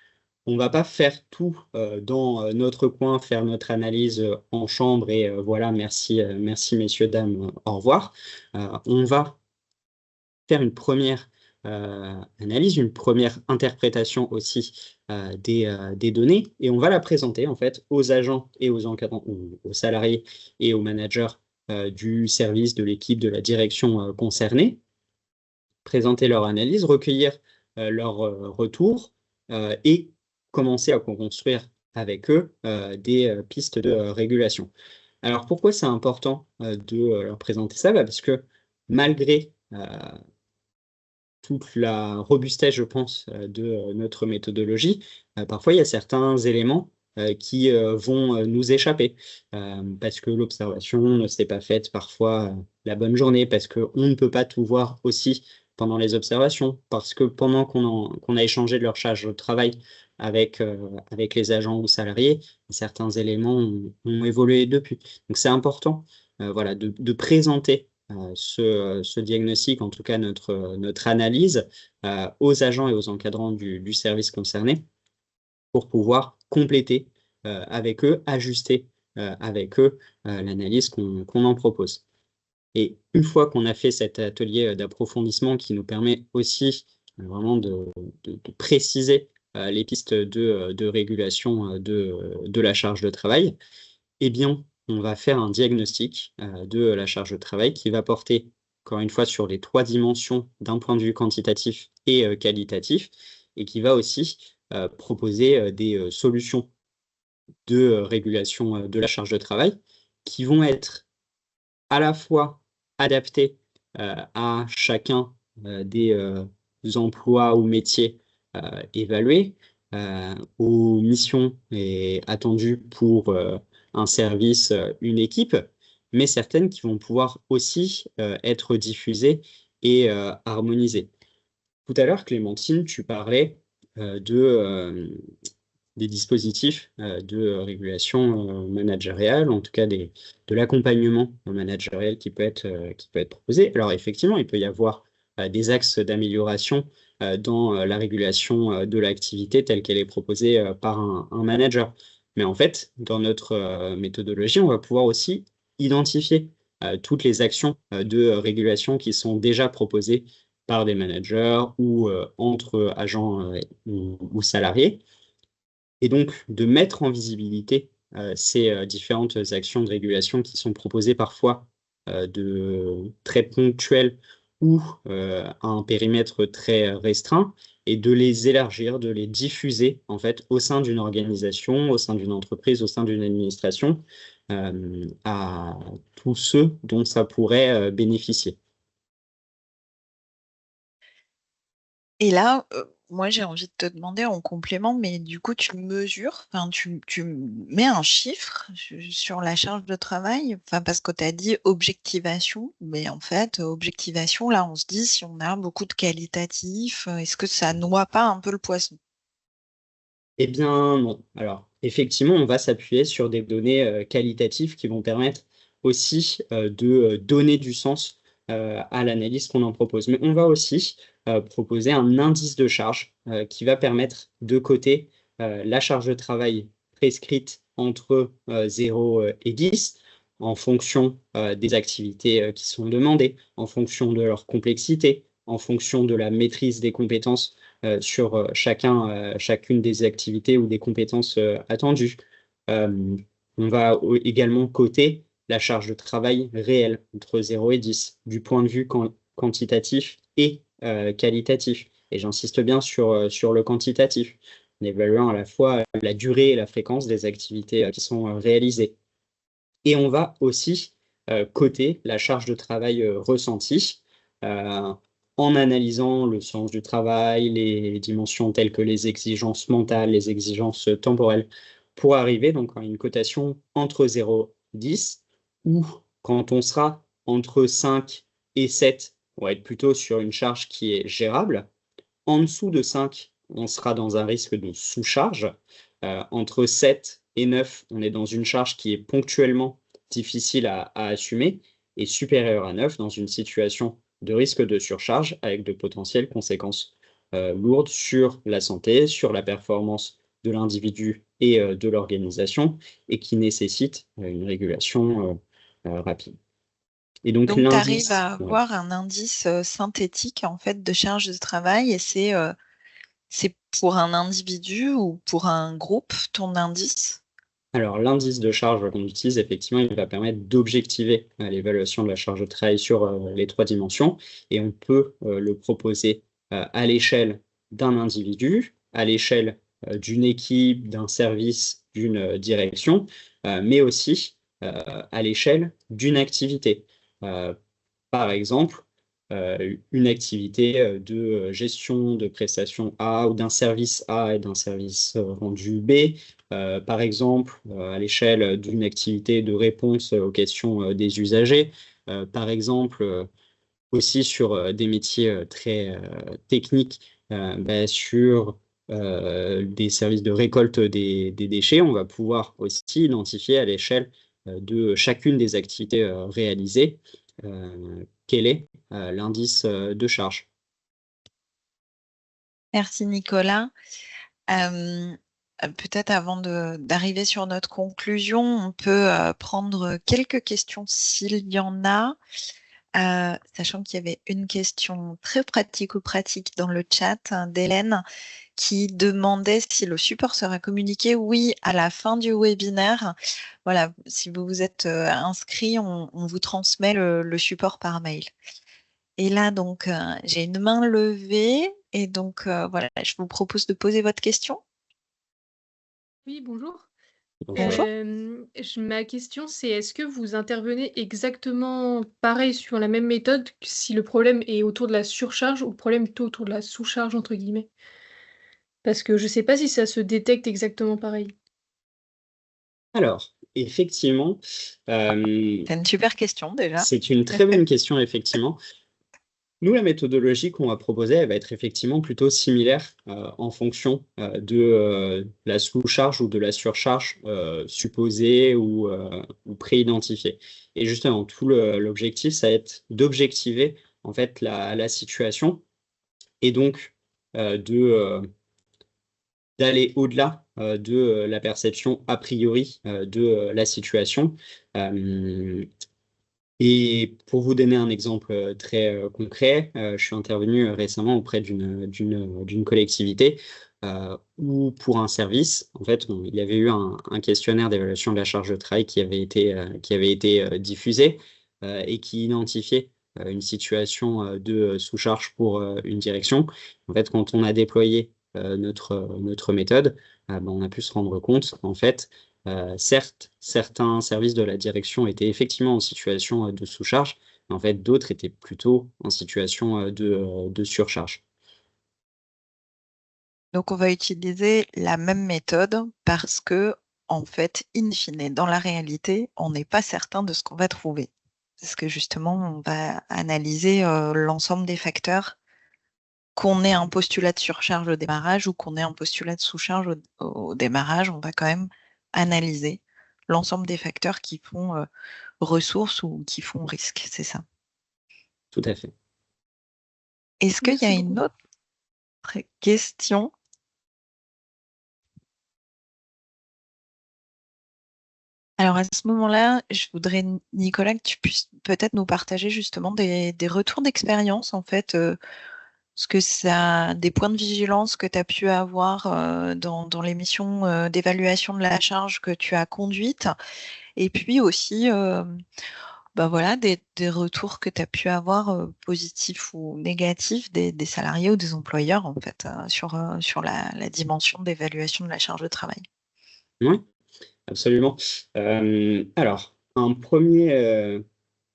S2: on ne va pas faire tout dans notre coin, faire notre analyse en chambre et voilà, merci messieurs, dames, au revoir. On va faire une première analyse, une première interprétation aussi des données et on va la présenter en fait aux agents et aux encadrants, aux salariés et aux managers du service, de l'équipe, de la direction concernée, présenter leur analyse, recueillir leur retour et commencer à construire avec eux des pistes de régulation. Alors pourquoi c'est important de leur présenter ça? Parce que malgré toute la robustesse, je pense, de notre méthodologie, parfois il y a certains éléments qui vont nous échapper parce que l'observation ne s'est pas faite parfois la bonne journée, parce qu'on ne peut pas tout voir aussi pendant les observations, parce que pendant qu'on a échangé de leur charge de travail avec les agents ou salariés, certains éléments ont évolué depuis. Donc c'est important voilà, de présenter ce diagnostic, en tout cas notre analyse, aux agents et aux encadrants du service concerné pour pouvoir compléter avec eux, ajuster avec eux l'analyse qu'on en propose. Et une fois qu'on a fait cet atelier d'approfondissement qui nous permet aussi vraiment de préciser les pistes de régulation de la charge de travail, eh bien, on va faire un diagnostic de la charge de travail qui va porter, encore une fois, sur les trois dimensions d'un point de vue quantitatif et qualitatif, et qui va aussi proposer des solutions de régulation de la charge de travail qui vont être à la fois adaptées à chacun des emplois ou métiers évalués, aux missions et attendues pour un service, une équipe, mais certaines qui vont pouvoir aussi être diffusées et harmonisées. Tout à l'heure, Clémentine, tu parlais des dispositifs de régulation managériale, en tout cas de l'accompagnement managérial qui peut être proposé. Alors effectivement, il peut y avoir des axes d'amélioration dans la régulation de l'activité telle qu'elle est proposée par un manager. Mais en fait, dans notre méthodologie, on va pouvoir aussi identifier toutes les actions de régulation qui sont déjà proposées par des managers ou entre agents ou salariés et donc de mettre en visibilité ces différentes actions de régulation qui sont proposées parfois de très ponctuelles ou à un périmètre très restreint, et de les élargir, de les diffuser en fait au sein d'une organisation, au sein d'une entreprise, au sein d'une administration, à tous ceux dont ça pourrait bénéficier.
S1: Et là, moi, j'ai envie de te demander en complément, mais du coup, tu mesures, enfin, tu mets un chiffre sur la charge de travail, enfin, parce que tu as dit objectivation, mais en fait, objectivation, là, on se dit, si on a beaucoup de qualitatifs, est-ce que ça noie pas un peu le poisson?
S2: Eh bien, non. Alors, effectivement, on va s'appuyer sur des données qualitatives qui vont permettre aussi de donner du sens à l'analyse qu'on en propose. Mais on va aussi proposer un indice de charge qui va permettre de coter la charge de travail prescrite entre 0 et 10 en fonction des activités qui sont demandées, en fonction de leur complexité, en fonction de la maîtrise des compétences sur chacune des activités ou des compétences attendues. On va également coter la charge de travail réelle entre 0 et 10 du point de vue quantitatif et qualitatif. Et j'insiste bien sur le quantitatif, en évaluant à la fois la durée et la fréquence des activités qui sont réalisées. Et on va aussi coter la charge de travail ressentie en analysant le sens du travail, les dimensions telles que les exigences mentales, les exigences temporelles, pour arriver donc à une cotation entre 0 et 10, ou quand on sera entre 5 et 7, on va être plutôt sur une charge qui est gérable. En dessous de 5, on sera dans un risque de sous-charge. Entre 7 et 9, on est dans une charge qui est ponctuellement difficile à assumer, et supérieure à 9, dans une situation de risque de surcharge avec de potentielles conséquences lourdes sur la santé, sur la performance de l'individu et de l'organisation, et qui nécessite une régulation rapide. Et donc
S1: tu arrives
S2: l'indice,
S1: à avoir un indice synthétique en fait de charge de travail et c'est pour un individu ou pour un groupe ton indice?
S2: Alors, l'indice de charge qu'on utilise, effectivement, il va permettre d'objectiver l'évaluation de la charge de travail sur les 3 dimensions, et on peut le proposer à l'échelle d'un individu, à l'échelle d'une équipe, d'un service, d'une direction, mais aussi à l'échelle d'une activité. Par exemple, une activité de gestion de prestations A ou d'un service A et d'un service rendu B, par exemple, à l'échelle d'une activité de réponse aux questions des usagers, par exemple, aussi sur des métiers très techniques, sur des services de récolte des déchets, on va pouvoir aussi identifier à l'échelle de chacune des activités réalisées quel est l'indice de charge.
S1: Merci Nicolas. Peut-être avant d'arriver sur notre conclusion, on peut prendre quelques questions s'il y en a, sachant qu'il y avait une question très pratico-pratique dans le chat d'Hélène qui demandait si le support sera communiqué. Oui, à la fin du webinaire. Voilà, si vous vous êtes inscrit, on vous transmet le support par mail. Et là, donc, j'ai une main levée et donc, voilà, je vous propose de poser votre question.
S3: Oui, bonjour.
S1: Bonjour.
S3: Ma question, c'est est-ce que vous intervenez exactement pareil sur la même méthode que si le problème est autour de la surcharge ou le problème est plutôt autour de la sous-charge, entre guillemets? Parce que je sais pas si ça se détecte exactement pareil.
S2: Alors, effectivement,
S1: C'est une super question déjà.
S2: c'est une très bonne question, effectivement. Nous, la méthodologie qu'on va proposer, elle va être effectivement plutôt similaire en fonction de la sous-charge ou de la surcharge supposée ou pré-identifiée. Et justement, tout l'objectif, ça va être d'objectiver en fait la situation, et donc d'aller au-delà de la perception a priori de la situation. Et pour vous donner un exemple très concret, je suis intervenu récemment auprès d'une collectivité où, pour un service, en fait, il y avait eu un questionnaire d'évaluation de la charge de travail qui avait été diffusé et qui identifiait une situation de sous-charge pour une direction. En fait, quand on a déployé notre méthode, on a pu se rendre compte qu'en fait, certes, certains services de la direction étaient effectivement en situation de sous-charge, mais en fait, d'autres étaient plutôt en situation de surcharge.
S1: Donc, on va utiliser la même méthode parce que, en fait, in fine, dans la réalité, on n'est pas certain de ce qu'on va trouver. Parce que justement, on va analyser l'ensemble des facteurs, qu'on ait un postulat de surcharge au démarrage ou qu'on ait un postulat de sous-charge au démarrage, on va quand même analyser l'ensemble des facteurs qui font ressources ou qui font risque, c'est ça.
S2: Tout à fait.
S1: Est-ce qu'il y a
S3: Merci
S1: une
S3: beaucoup.
S1: autre question? Alors à ce moment-là, je voudrais, Nicolas, que tu puisses peut-être nous partager justement des retours d'expérience, en fait, ce que ça, des points de vigilance que tu as pu avoir dans les missions d'évaluation de la charge que tu as conduites, et puis aussi voilà, des retours que tu as pu avoir positifs ou négatifs des salariés ou des employeurs, en fait, sur la dimension d'évaluation de la charge de travail.
S2: Oui, absolument. Alors, un premier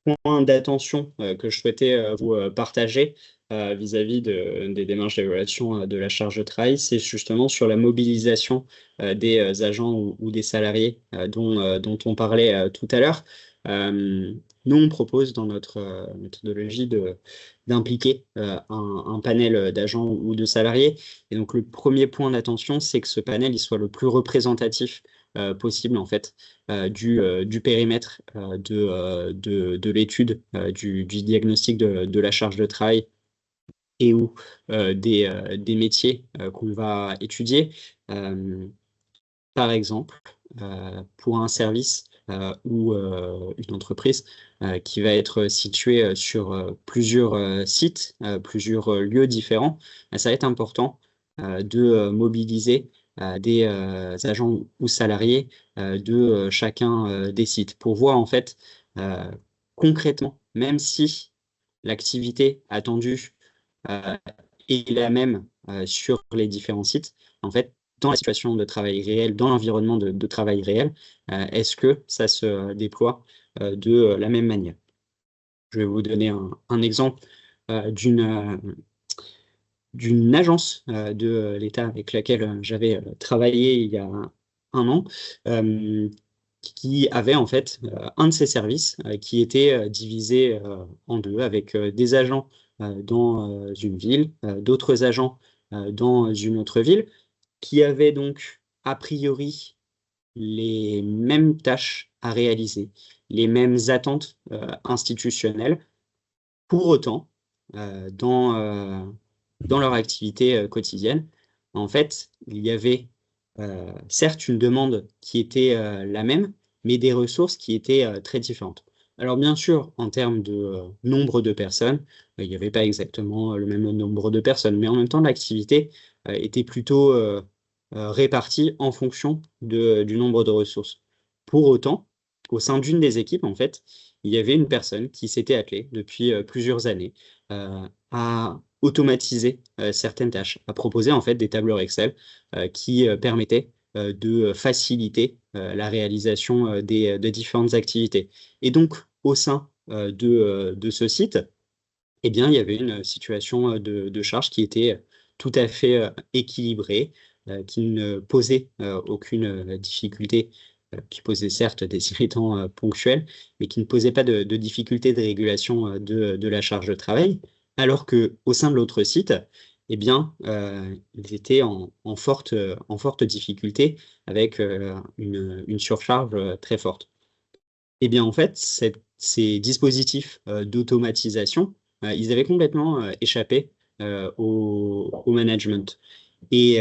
S2: point d'attention que je souhaitais vous partager vis-à-vis des démarches d'évaluation de la charge de travail, c'est justement sur la mobilisation des agents ou des salariés dont on parlait tout à l'heure. Nous, on propose dans notre méthodologie d'impliquer un panel d'agents ou de salariés. Et donc, le premier point d'attention, c'est que ce panel il soit le plus représentatif possible, en fait, du périmètre de l'étude du diagnostic de la charge de travail et ou des métiers qu'on va étudier. Par exemple, pour un service ou une entreprise qui va être située sur plusieurs sites, plusieurs lieux différents, ça va être important de mobiliser des agents ou salariés de chacun des sites pour voir en fait concrètement, même si l'activité attendue est la même sur les différents sites, en fait, dans la situation de travail réel, dans l'environnement de travail réel, est-ce que ça se déploie de la même manière? Je vais vous donner un exemple d'une agence de l'État avec laquelle j'avais travaillé il y a un an, qui avait en fait un de ses services qui était divisé en deux, avec des agents dans une ville, d'autres agents dans une autre ville, qui avaient donc a priori les mêmes tâches à réaliser, les mêmes attentes institutionnelles. Pour autant, dans leur activité quotidienne, en fait, il y avait certes une demande qui était la même, mais des ressources qui étaient très différentes. Alors bien sûr, en termes de nombre de personnes, il n'y avait pas exactement le même nombre de personnes, mais en même temps, l'activité était plutôt répartie en fonction du nombre de ressources. Pour autant, au sein d'une des équipes, en fait, il y avait une personne qui s'était attelée depuis plusieurs années à automatiser certaines tâches, à proposer en fait des tableurs Excel qui permettaient de faciliter la réalisation de différentes activités. Et donc, au sein de ce site, eh bien, il y avait une situation de charge qui était tout à fait équilibrée, qui ne posait aucune difficulté, qui posait certes des irritants ponctuels, mais qui ne posait pas de difficulté de régulation de la charge de travail, alors qu'au sein de l'autre site, eh bien, ils étaient en forte difficulté avec une surcharge très forte. Eh bien, en fait, ces dispositifs d'automatisation, ils avaient complètement échappé au management. Et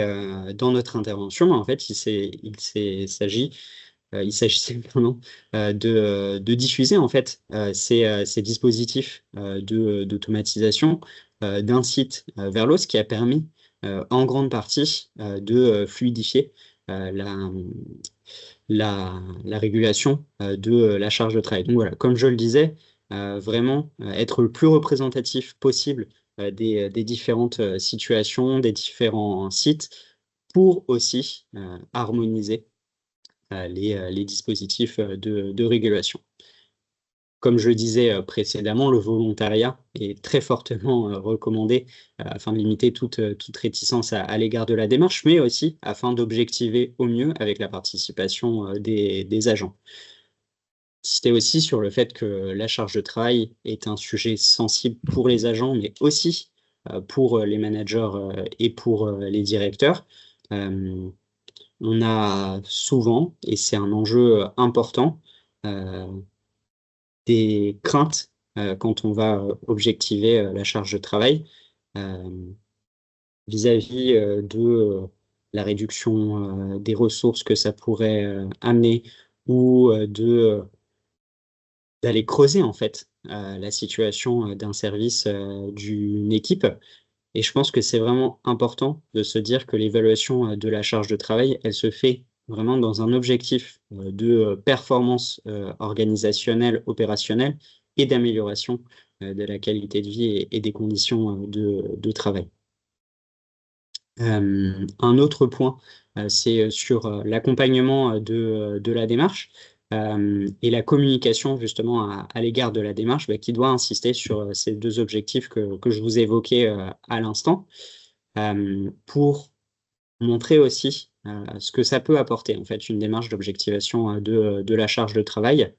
S2: dans notre intervention, en fait, il s'agissait pardon, de diffuser en fait ces dispositifs d'automatisation d'un site vers l'autre, ce qui a permis en grande partie de fluidifier la, la régulation de la charge de travail. Donc voilà, comme je le disais, vraiment être le plus représentatif possible des différentes situations, des différents sites, pour aussi harmoniser les dispositifs de régulation. Comme je le disais précédemment, le volontariat est très fortement recommandé afin de limiter toute réticence à l'égard de la démarche, mais aussi afin d'objectiver au mieux avec la participation des agents. C'était aussi sur le fait que la charge de travail est un sujet sensible pour les agents, mais aussi pour les managers et pour les directeurs. On a souvent, et c'est un enjeu important, des craintes quand on va objectiver la charge de travail. vis-à-vis de la réduction des ressources que ça pourrait amener ou d'aller creuser en fait la situation d'un service, d'une équipe. Et je pense que c'est vraiment important de se dire que l'évaluation de la charge de travail, elle se fait vraiment dans un objectif de performance organisationnelle, opérationnelle et d'amélioration de la qualité de vie et des conditions de travail. Un autre point, c'est sur l'accompagnement de la démarche et la communication justement à l'égard de la démarche, qui doit insister sur ces deux objectifs que je vous évoquais à l'instant, pour montrer aussi ce que ça peut apporter, en fait, une démarche d'objectivation de la charge de travail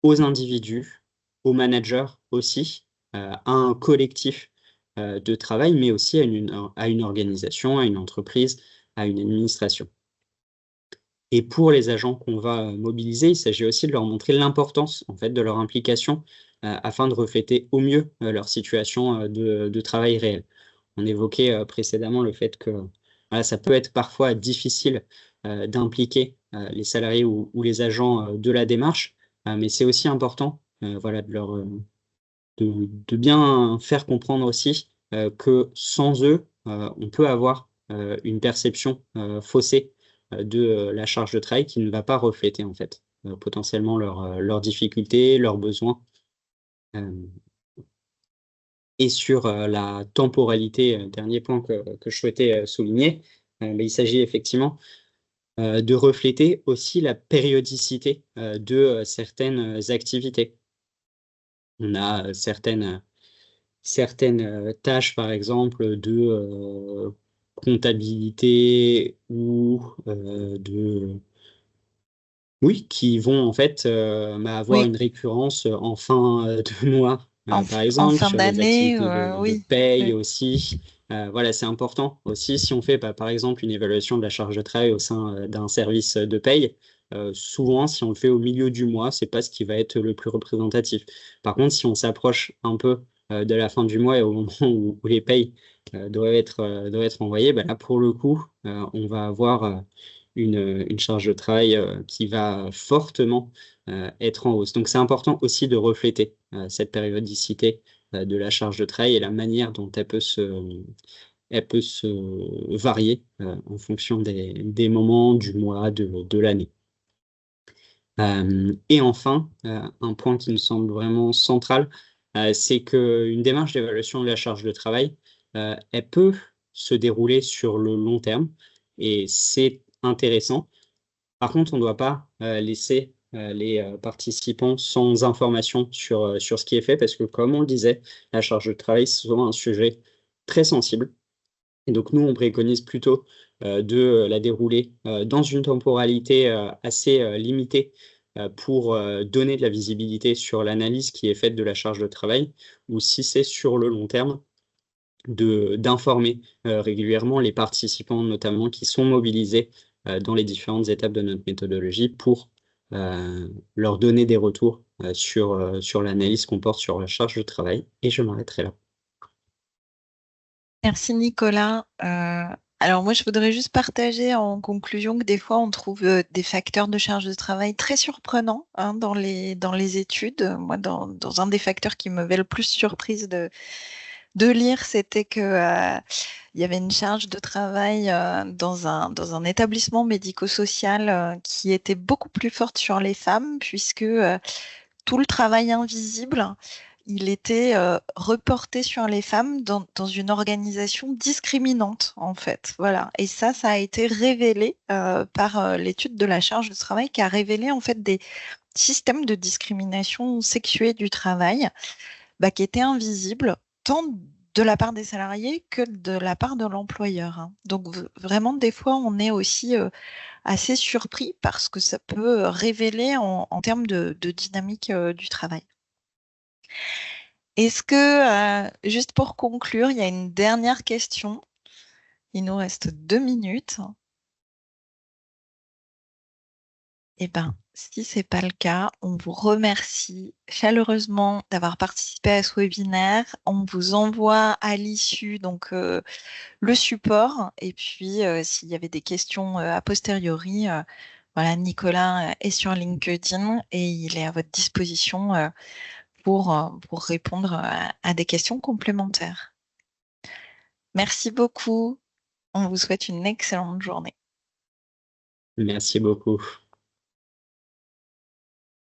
S2: aux individus, aux managers aussi, à un collectif de travail, mais aussi à une organisation, à une entreprise, à une administration. Et pour les agents qu'on va mobiliser, il s'agit aussi de leur montrer l'importance en fait de leur implication afin de refléter au mieux leur situation de travail réel. On évoquait précédemment le fait que voilà, ça peut être parfois difficile d'impliquer les salariés ou les agents de la démarche, mais c'est aussi important voilà, de bien faire comprendre aussi que sans eux, on peut avoir une perception faussée de la charge de travail qui ne va pas refléter en fait potentiellement leurs difficultés, leurs besoins. Et sur la temporalité, dernier point que je souhaitais souligner, mais il s'agit effectivement de refléter aussi la périodicité de certaines activités. On a certaines tâches, par exemple, de comptabilité ou oui, qui vont en fait avoir
S1: Oui,
S2: une récurrence en fin de mois, par
S1: en
S2: exemple,
S1: fin
S2: sur les
S1: d'année,
S2: activités de
S1: oui.
S2: paye
S1: Oui.
S2: aussi. Voilà, c'est important aussi si on fait par exemple une évaluation de la charge de travail au sein d'un service de paye. Souvent, si on le fait au milieu du mois, c'est pas ce qui va être le plus représentatif. Par contre, si on s'approche un peu de la fin du mois et au moment où les payes doivent être envoyées, là pour le coup, on va avoir une charge de travail qui va fortement être en hausse. Donc c'est important aussi de refléter cette périodicité de la charge de travail et la manière dont elle peut se varier en fonction des moments du mois, de l'année. Et enfin, un point qui me semble vraiment central, c'est qu'une démarche d'évaluation de la charge de travail, elle peut se dérouler sur le long terme et c'est intéressant. Par contre, on ne doit pas laisser les participants sans information sur ce qui est fait parce que, comme on le disait, la charge de travail, c'est souvent un sujet très sensible. Et donc, nous, on préconise plutôt de la dérouler dans une temporalité assez limitée pour donner de la visibilité sur l'analyse qui est faite de la charge de travail, ou si c'est sur le long terme, d'informer régulièrement les participants, notamment qui sont mobilisés dans les différentes étapes de notre méthodologie pour leur donner des retours sur l'analyse qu'on porte sur la charge de travail. Et je m'arrêterai là.
S1: Merci Nicolas. Alors moi, je voudrais juste partager en conclusion que des fois, on trouve des facteurs de charge de travail très surprenants dans les études. Moi, dans un des facteurs qui m'avait le plus surprise de lire, c'était que il y avait une charge de travail dans un établissement médico-social qui était beaucoup plus forte sur les femmes, puisque tout le travail invisible, il était reporté sur les femmes dans une organisation discriminante, en fait. Voilà. Et ça a été révélé par l'étude de la charge de travail qui a révélé en fait des systèmes de discrimination sexuée du travail qui étaient invisibles tant de la part des salariés que de la part de l'employeur. Donc vraiment, des fois, on est aussi assez surpris parce que ça peut révéler en termes de dynamique du travail. Est-ce que, juste pour conclure, il y a une dernière question? Il nous reste 2 minutes. Eh bien, Si ce n'est pas le cas, on vous remercie chaleureusement d'avoir participé à ce webinaire. On vous envoie à l'issue donc le support et puis s'il y avait des questions a posteriori, voilà, Nicolas est sur LinkedIn et il est à votre disposition pour répondre à des questions complémentaires. Merci beaucoup. On vous souhaite une excellente journée.
S2: Merci beaucoup.